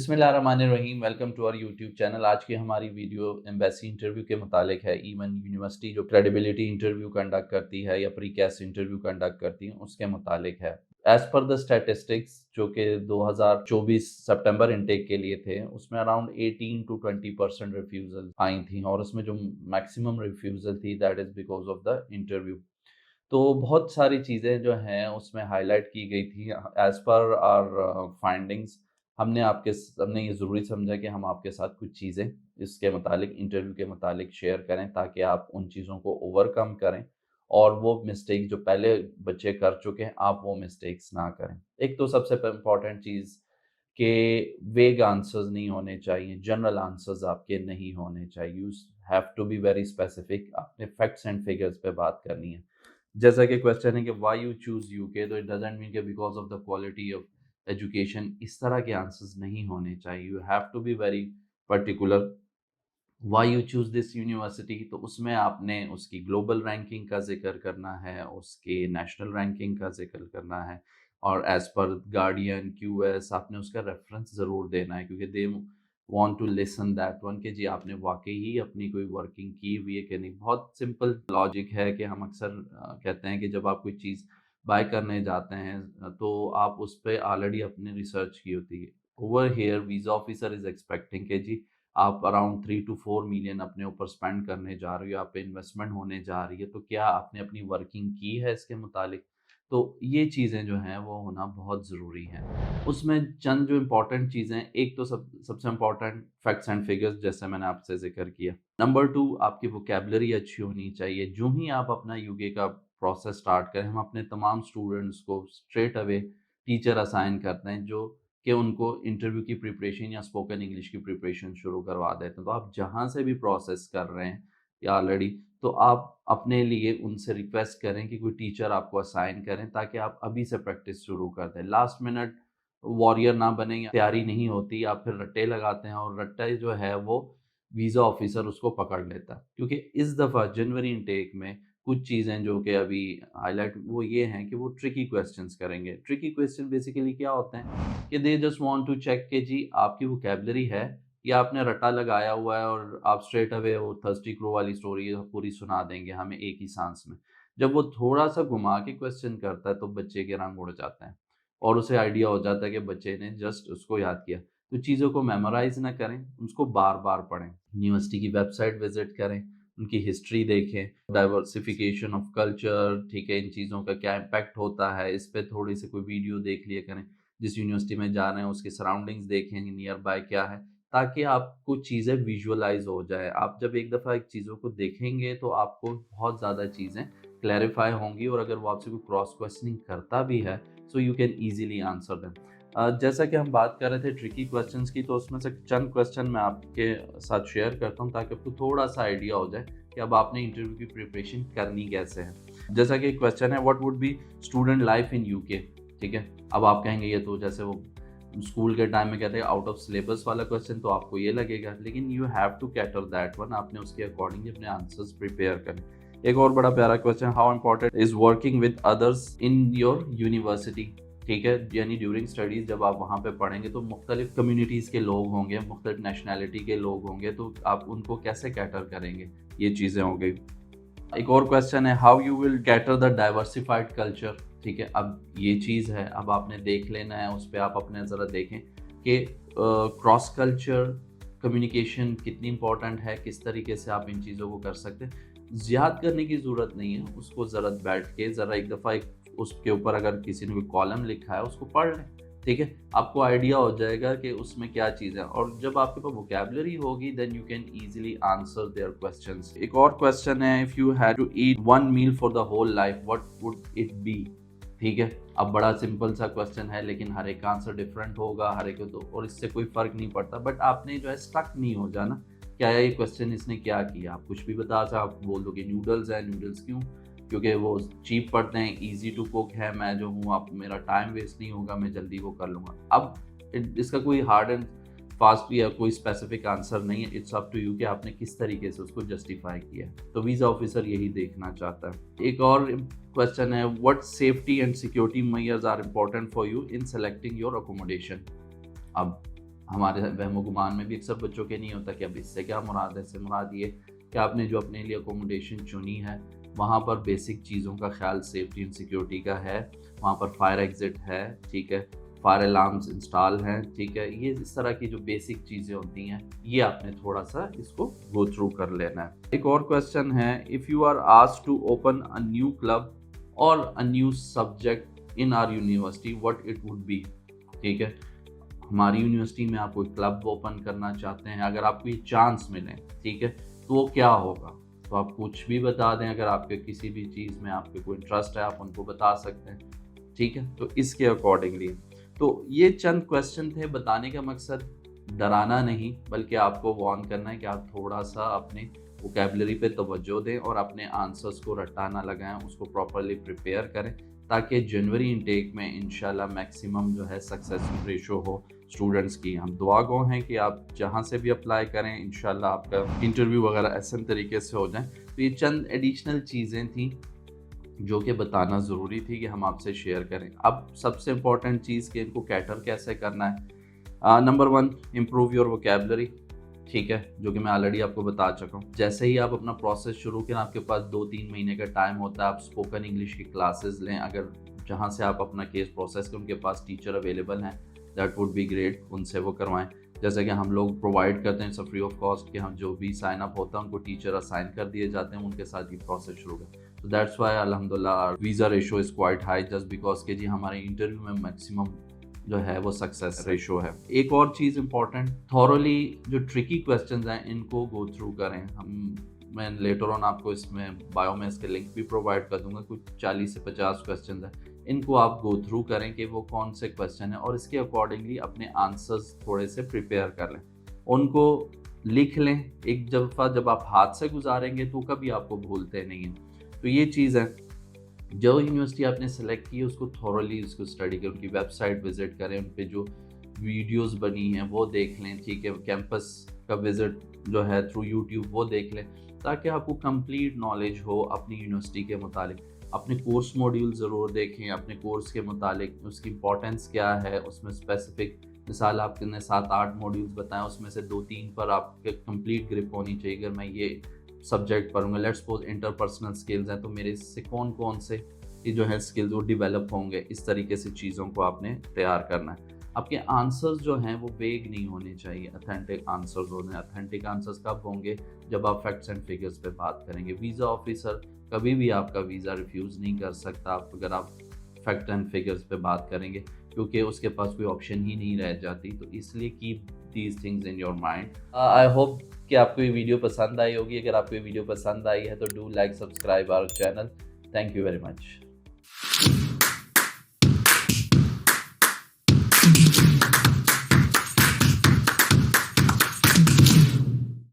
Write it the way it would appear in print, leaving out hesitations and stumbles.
बिस्मिल्लाहिर्रहमानिर्रहीम। Welcome to our YouTube channel. आज की हमारी वीडियो एम्बेसी इंटरव्यू के मुतालिक है। ईवन यूनिवर्सिटी जो क्रेडिबिलिटी इंटरव्यू कंडक्ट करती है या प्री कैस्ट इंटरव्यू कंडक्ट करती है उसके मुतालिक है। एज पर द स्टैटिस्टिक्स जो कि 2024 सितंबर इनटेक के लिए थे, उसमें अराउंड 18 to 20% रिफ्यूजल आई थी और उसमें जो मैक्सिमम रिफ्यूजल थी that is because of the interview. तो बहुत सारी चीज़ें जो हैं उसमें हाईलाइट की गई थी। एज़ पर आवर फाइंडिंग्स हमने ये ज़रूरी समझा कि हम आपके साथ कुछ चीज़ें इसके मुतालिक इंटरव्यू के मुतालिक शेयर करें ताकि आप उन चीज़ों को ओवरकम करें और वो मिस्टेक जो पहले बच्चे कर चुके हैं आप वो मिस्टेक्स ना करें। एक तो सबसे इम्पोर्टेंट चीज़ कि वेग आंसर्स नहीं होने चाहिए, जनरल आंसर्स आपके नहीं होने चाहिए। You have to be very specific. आपने फैक्ट्स एंड फिगर्स पे बात करनी है। जैसा कि क्वेश्चन है कि व्हाई यू चूज यूके, तो इट डजंट मीन कि because of the quality of education. इस तरह के आंसर्स नहीं होने चाहिए। You have to be very particular. Why you choose this university, तो उसमें आपने उसकी ग्लोबल रैंकिंग का जिक्र करना है, उसके नेशनल रैंकिंग का जिक्र करना है और एज पर गार्डियन क्यूएस आपने उसका रेफरेंस ज़रूर देना है क्योंकि they want to listen that one कि जी आपने वाकई ही अपनी कोई वर्किंग की हुई है कि नहीं। बहुत सिंपल लॉजिक है कि हम अक्सर कहते हैं कि जब आप कोई चीज़ बाय करने जाते हैं तो आप उस पर ऑलरेडी अपनी रिसर्च की होती है। Over here visa officer is expecting कि जी आप अराउंड 3 to 4 मिलियन अपने ऊपर स्पेंड करने जा रहे हो, आप पे इन्वेस्टमेंट होने जा रही है, तो क्या आपने अपनी वर्किंग की है इसके मुतालिक? तो ये चीज़ें जो हैं वो होना बहुत ज़रूरी है। उसमें चंद जो इम्पोर्टेंट चीज़ें, एक तो सबसे इम्पोर्टेंट फैक्ट्स एंड फिगर्स जैसे मैंने आपसे ज़िक्र किया। नंबर 2 आपकी वोकैब्युलरी अच्छी होनी चाहिए। जो ही आप अपना यूके का प्रोसेस स्टार्ट करें, हम अपने तमाम स्टूडेंट्स को स्ट्रेट अवे टीचर असाइन करते हैं जो कि उनको इंटरव्यू की प्रिपरेशन या स्पोकन इंग्लिश की प्रिपरेशन शुरू करवा देते हैं। तो आप जहाँ से भी प्रोसेस कर रहे हैं या ऑलरेडी, तो आप अपने लिए उनसे रिक्वेस्ट करें कि कोई टीचर आपको असाइन करें ताकि आप अभी से प्रैक्टिस शुरू कर दें। लास्ट मिनट वॉरियर ना बने, या तैयारी नहीं होती आप फिर रट्टे लगाते हैं और रट्टा जो है वो वीज़ा ऑफिसर उसको पकड़ लेता है। क्योंकि इस दफ़ा जनवरी इनटेक में कुछ चीज़ें जो कि अभी हाईलाइट वो ये हैं कि वो ट्रिकी क्वेश्चंस करेंगे। ट्रिकी क्वेश्चन बेसिकली क्या होते हैं कि they just want to check कि जी आपकी वोकैब्युलरी है या आपने रट्टा लगाया हुआ है और आप स्ट्रेट अवे वो थर्स्टी क्रो वाली स्टोरी पूरी सुना देंगे हमें एक ही सांस में। जब वो थोड़ा-सा घुमा के क्वेश्चन करता है तो बच्चे के रंग उड़ जाते हैं और उसे आइडिया हो जाता है कि बच्चे ने जस्ट उसको याद किया। तो चीज़ों को मेमोराइज़ ना करें, उसको बार-बार पढ़ें। यूनिवर्सिटी की वेबसाइट विज़िट करें, उनकी हिस्ट्री देखें, डाइवर्सिफ़िकेशन ऑफ कल्चर, ठीक है, इन चीज़ों का क्या इम्पैक्ट होता है, इस पे थोड़ी-सी कोई वीडियो देख लिया करें। जिस यूनिवर्सिटी में जा रहे हैं उसकी सराउंडिंग्स देखें, नियर बाय क्या है, ताकि आपको चीज़ें विजुअलाइज़ हो जाए। आप जब एक दफ़ा एक चीज़ों को देखेंगे तो आपको बहुत ज़्यादा चीज़ें क्लैरिफ़ाई होंगी और अगर वो आपसे कोई क्रॉस क्वेश्चनिंग करता भी है, so you can easily answer them. जैसा कि हम बात कर रहे थे ट्रिकी क्वेश्चंस की, तो उसमें से चंद क्वेश्चन मैं आपके साथ शेयर करता हूँ ताकि आपको थोड़ा-सा आइडिया हो जाए कि अब आपने इंटरव्यू की प्रिपरेशन करनी कैसे है। जैसा कि क्वेश्चन है, what would be student life in UK? ठीक है, अब आप कहेंगे ये तो जैसे वो स्कूल के टाइम में कहते हैं आउट ऑफ सिलेबस वाला क्वेश्चन, तो आपको ये लगेगा, लेकिन you have to cater that one. आपने उसके अकॉर्डिंगली अपने आंसर्स प्रिपेयर करें। एक और बड़ा प्यारा question, how important is working with others in your university? ठीक है, यानी ड्यूरिंग स्टडीज़ जब आप वहाँ पे पढ़ेंगे तो मुख्तलिफ कम्युनिटीज़ के लोग होंगे, मुख्तलिफ नेशनैलिटी के लोग होंगे, तो आप उनको कैसे कैटर करेंगे? ये चीज़ें हो गई। एक और क्वेश्चन है, how you will cater the diversified culture? ठीक है, अब ये चीज़ है, अब आपने देख लेना है, उस पे आप अपने ज़रा देखें कि क्रॉस कल्चर कम्युनिकेशन कितनी इंपॉर्टेंट है, किस तरीके से आप इन चीज़ों को कर सकते हैं। याद करने की ज़रूरत नहीं है, उसको ज़रा बैठ के ज़रा एक दफ़ा एक उसके ऊपर अगर किसी ने कोई कॉलम लिखा है उसको पढ़ लें। ठीक है, आपको आइडिया हो जाएगा कि उसमें क्या चीज़ है और जब आपके पास वोकैब्युलरी होगी then you can easily answer their questions. एक और क्वेश्चन है, if you had to eat one meal for the whole life what would it be? ठीक है, अब बड़ा सिंपल सा क्वेश्चन है लेकिन हर एक का आंसर डिफरेंट होगा, हर एक तो, और इससे कोई फ़र्क नहीं पड़ता, बट आपने जो है स्टक नहीं हो जाना। क्या है ये क्वेश्चन, इसने क्या किया? आप कुछ भी बता सकते, आप बोल दो कि नूडल्स है। नूडल्स क्यों? क्योंकि वो चीप पड़ते हैं, ईज़ी टू कुक है, मैं जो हूँ आप मेरा टाइम वेस्ट नहीं होगा, मैं जल्दी वो कर लूँगा। अब इसका कोई हार्ड एंड फास्ट या कोई स्पेसिफिक आंसर नहीं है, इट्स अप टू यू कि आपने किस तरीके से उसको जस्टिफाई किया है। तो वीज़ा ऑफिसर यही देखना चाहता है। एक और क्वेश्चन है, what safety and security measures are important for you in selecting your accommodation? अब हमारे वहमो गुमान में भी अक्सर बच्चों के नहीं होता कि अब इससे क्या मुराद है। इससे मुराद ये कि आपने जो अपने लिए अकोमोडेशन चुनी है वहाँ पर बेसिक चीज़ों का ख्याल सेफ्टी एंड सिक्योरिटी का है, वहाँ पर फायर एग्ज़िट है, ठीक है, फायर अलार्म्स इंस्टॉल हैं, ठीक है, ये इस तरह की जो बेसिक चीज़ें होती हैं ये आपने थोड़ा सा इसको गो थ्रू कर लेना है। एक और क्वेश्चन है, if you are asked to open a new club or a new subject in our university what it would be. ठीक है, हमारी यूनिवर्सिटी में आप कोई क्लब ओपन करना चाहते हैं, अगर आपको ये चांस मिले, ठीक है, तो वो क्या होगा। तो आप कुछ भी बता दें, अगर आपके किसी भी चीज़ में आपके कोई इंटरेस्ट है आप उनको बता सकते हैं, ठीक है। तो इसके अकॉर्डिंगली तो ये चंद क्वेश्चन थे। बताने का मकसद डराना नहीं बल्कि आपको वार्न करना है कि आप थोड़ा सा अपने वोकैबुलरी पे तवज्जो दें और अपने आंसर्स को रट्टा ना लगाएं, उसको प्रॉपरली प्रिपेयर करें ताकि जनवरी इनटेक में इंशाल्लाह मैक्सिमम जो है सक्सेस रेशो हो स्टूडेंट्स की। हम दुआ गो हैं कि आप जहां से भी अप्लाई करें इंशाल्लाह आपका इंटरव्यू वगैरह ऐसे तरीके से हो जाए। तो ये चंद एडिशनल चीज़ें थी जो कि बताना ज़रूरी थी कि हम आपसे शेयर करें। अब सबसे इम्पॉर्टेंट चीज़ कि इनको कैटर कैसे करना है। नंबर 1, इम्प्रूव योर वोकैबुलरी, ठीक है, जो कि मैं ऑलरेडी आपको बता चुका हूँ। जैसे ही आप अपना प्रोसेस शुरू करें, आपके पास 2-3 महीने का टाइम होता है, आप स्पोकन इंग्लिश की क्लासेस लें। अगर जहाँ से आप अपना केस प्रोसेस करें उनके पास टीचर अवेलेबल हैं, दैट वुड बी ग्रेट, उनसे वो करवाएं। जैसे कि हम लोग प्रोवाइड करते हैं फ्री ऑफ कॉस्ट कि हम जो भी साइन अप होता है उनको टीचर असाइन कर दिए जाते हैं, उनके साथ ये प्रोसेस शुरू करें। तो दैट्स वाई अल्हम्दुलिल्लाह visa ratio is quite high, just because कि जी हमारे इंटरव्यू में मैक्सिमम जो है वो सक्सेस रेशो है। एक और चीज़ इंपॉर्टेंट, थॉरोली जो ट्रिकी क्वेश्चंस हैं इनको गो थ्रू करें। मैं लेटर ऑन आपको इसमें बायो में इसके लिंक भी प्रोवाइड कर दूंगा, कुछ 40 से 50 क्वेश्चन हैं, इनको आप गो थ्रू करें कि वो कौन से क्वेश्चन है और इसके अकॉर्डिंगली अपने आंसर्स थोड़े से प्रिपेयर कर लें, उनको लिख लें। एक दफ़ा जब आप हाथ से गुजारेंगे तो कभी आपको भूलते नहीं हैं। तो ये चीज़ है, जो यूनिवर्सिटी आपने सेलेक्ट की है उसको थॉरली उसको स्टडी करें, उनकी वेबसाइट विज़िट करें, उन पे जो वीडियोस बनी हैं वो देख लें, ठीक है, कैंपस का विज़िट जो है थ्रू यूट्यूब वो देख लें ताकि आपको कंप्लीट नॉलेज हो अपनी यूनिवर्सिटी के मुतालिक। अपने कोर्स मॉड्यूल ज़रूर देखें, अपने कोर्स के मुतालिक उसकी इंपॉर्टेंस क्या है, उसमें स्पेसिफिक मिसाल आपने 7-8 मॉड्यूल्स बताएं, उसमें से 2-3 पर आपके कंप्लीट ग्रिप होनी चाहिए। अगर मैं ये सब्जेक्ट पढ़ूंगा, लेट्स सपोज इंटरपर्सनल स्किल्स हैं, तो मेरे इससे कौन कौन से ये जो है स्किल्स वो डेवलप होंगे, इस तरीके से चीज़ों को आपने तैयार करना है। आपके आंसर्स जो हैं वो वेग नहीं होने चाहिए, अथेंटिक आंसर्स होने। अथेंटिक आंसर्स कब होंगे, जब आप फैक्ट्स एंड फिगर्स पे बात करेंगे। वीज़ा ऑफिसर कभी भी आपका वीज़ा रिफ्यूज़ नहीं कर सकता अगर आप फैक्ट एंड फिगर्स पे बात करेंगे, क्योंकि उसके पास कोई ऑप्शन ही नहीं रह जाती। तो इसलिए keep these things in your mind. I hope कि आपको ये वीडियो पसंद आई होगी। अगर आपको ये वीडियो पसंद आई है तो do like, subscribe our channel. Thank you very much.